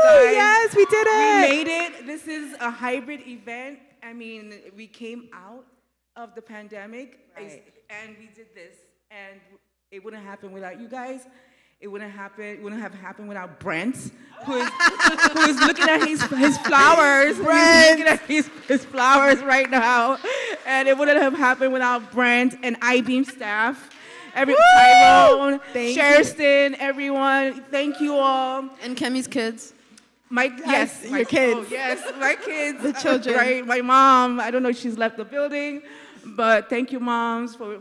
guys. Yes, we did it. We made it. This is a hybrid event. I mean, we came out of the pandemic, and we did this. And it wouldn't happen without you guys. It wouldn't have happened without Brent, who is looking at his flowers. Brent. He's looking at his flowers right now. And it wouldn't have happened without Brent and I-Beam staff. Tyrone, Sherston, everyone. Thank you all. And Kemi's kids. Your kids. Oh, yes, my kids. The children. Right, my mom. I don't know if she's left the building. But thank you, moms, for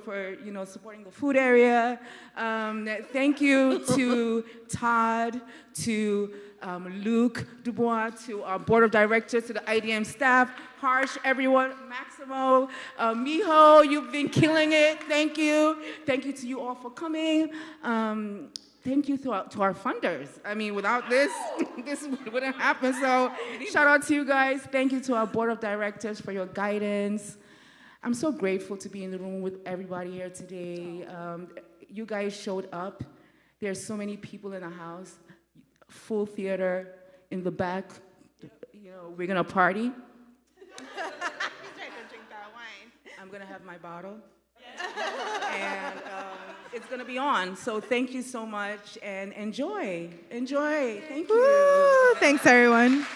supporting the food area. Thank you to Todd, to Luke Dubois, to our board of directors, to the IDM staff, Harsh, everyone, Maximo, Miho, you've been killing it. Thank you. Thank you to you all for coming. Thank you to our funders. I mean, without this, this wouldn't happen. So shout out to you guys. Thank you to our board of directors for your guidance. I'm so grateful to be in the room with everybody here today. You guys showed up. There's so many people in the house, full theater in the back. We're gonna party. He's trying to drink that wine. I'm gonna have my bottle. And it's gonna be on. So thank you so much and enjoy. Thank you. Woo, thanks everyone.